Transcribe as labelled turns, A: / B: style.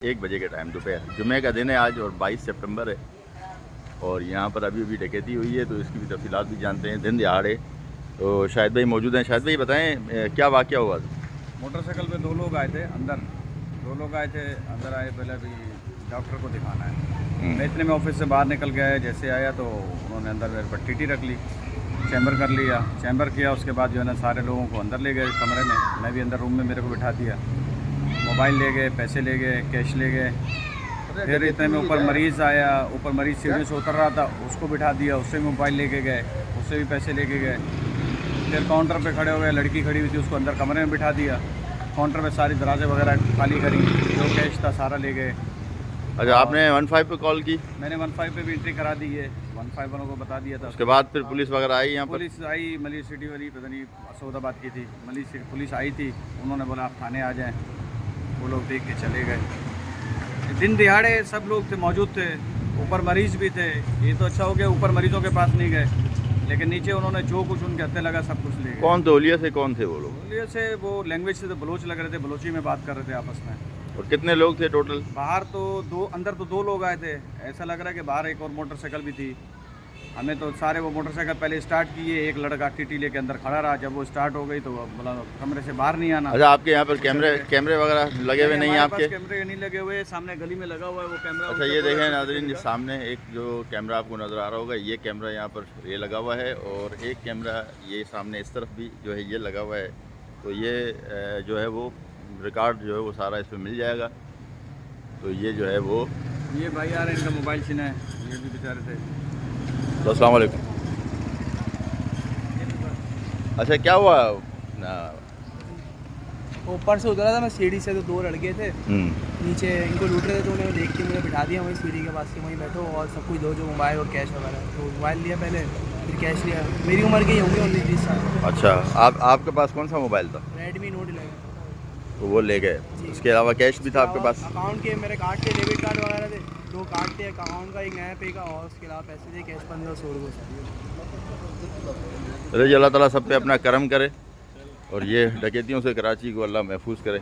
A: 1 बजे के टाइम दोपहर, जुमे का दिन है आज और 22 सितंबर है। और यहाँ पर अभी डकैती हुई है, तो इसकी भी तफसीलात भी जानते हैं। दिन दिहाड़े तो शाहिद भाई मौजूद हैं। शाहिद भाई बताएं क्या वाक़या हुआ था?
B: मोटरसाइकिल पे 2 लोग आए थे अंदर। 2 लोग आए थे अंदर, आए पहले अभी डॉक्टर को दिखाना है। मैं इतने में ऑफिस से बाहर निकल गया है, जैसे आया तो उन्होंने अंदर मेरे पर टीटी रख ली, चैम्बर कर लिया। चैम्बर किया, उसके बाद जो है ना सारे लोगों को अंदर ले गए कमरे में। मैं भी अंदर रूम में, मेरे को बिठा दिया। मोबाइल ले गए, पैसे ले गए, कैश ले गए। फिर इतने में ऊपर मरीज़ आया, ऊपर मरीज़ सीढ़ी से उतर रहा था, उसको बिठा दिया, उससे मोबाइल लेके गए, उससे भी पैसे लेके गए। फिर काउंटर पे खड़े हो गए, लड़की खड़ी हुई थी, उसको अंदर कमरे में बिठा दिया। काउंटर पे सारी दराजें वगैरह खाली करी, जो कैश था सारा ले गए।
A: अच्छा, आपने 15 पे कॉल की?
B: मैंने 15 पे भी एंट्री करा दी है, 15 वालों को बता दिया था।
A: उसके बाद फिर पुलिस वगैरह आई यहाँ पर?
B: पुलिस आई, मलिक सिटी वाली, पता नहीं सौदाबाद की थी, मलिक सिटी पुलिस आई थी। उन्होंने बोला आप थाने आ जाएं। वो लोग देख के चले गए। दिन दिहाड़े सब लोग थे, मौजूद थे, ऊपर मरीज़ भी थे। ये तो अच्छा हो गया ऊपर मरीजों के पास नहीं गए, लेकिन नीचे उन्होंने जो कुछ उनके हत्थे लगा सब कुछ ले गए।
A: कौन थे? ओलिया से कौन थे वो लोग?
B: ओलिया से वो लैंग्वेज से तो बलोच लग रहे थे, बलोची में बात कर रहे थे आपस में।
A: और कितने लोग थे टोटल?
B: बाहर तो 2, अंदर तो 2 लोग आए थे। ऐसा लग रहा है कि बाहर एक और मोटरसाइकिल भी थी। हमें तो सारे वो मोटरसाइकिल पहले स्टार्ट किए, एक लड़का टीटी लेके अंदर खड़ा रहा। जब वो स्टार्ट हो गई तो बोला कमरे से बाहर नहीं आना।
A: अच्छा, आपके यहाँ पर कैमरे वगैरह लगे हुए नहीं हैं आपके?
B: कैमरे नहीं लगे हुए, सामने गली में लगा हुआ है वो कैमरा।
A: अच्छा, ये देखें नाज़रीन, सामने एक जो कैमरा आपको नज़र आ रहा होगा, ये कैमरा यहाँ पर ये लगा हुआ है, और एक कैमरा ये सामने इस तरफ भी जो है ये लगा हुआ है। तो ये जो है वो रिकॉर्ड जो है वो सारा इसमें मिल जाएगा। तो ये जो है वो
B: ये भाई आ रहे हैं, इनका मोबाइल छीना है, ये भी बेचारे थे।
A: तो अस्सलाम वालेकुम। अच्छा, क्या हुआ?
C: ऊपर से उतरा था मैं सीढ़ी से, तो 2 लड़के थे नीचे, इनको लूट रहे थे। तो उन्होंने देख के मुझे बिठा दिया वहीं सीढ़ी के पास, से वहीं बैठो और सब कुछ दो, जो मोबाइल और कैश वगैरह। तो मोबाइल लिया पहले, फिर कैश लिया। मेरी उम्र के ही होंगे 19-20 साल।
A: अच्छा, आपके पास कौन सा मोबाइल था?
C: Redmi note 11।
A: तो वो ले गए, उसके अलावा कैश भी था आपके पास?
C: अकाउंट के मेरे कार्ड के डेबिट कार्ड वगैरह थे, 2 कार्ड थे, अकाउंट का, एक नया पे का, और उसके अलावा पैसे थे कैश 1500 रुपये।
A: अल्लाह ताला सब पे अपना करम करे और ये डकैतियों से कराची को अल्लाह महफूज करे।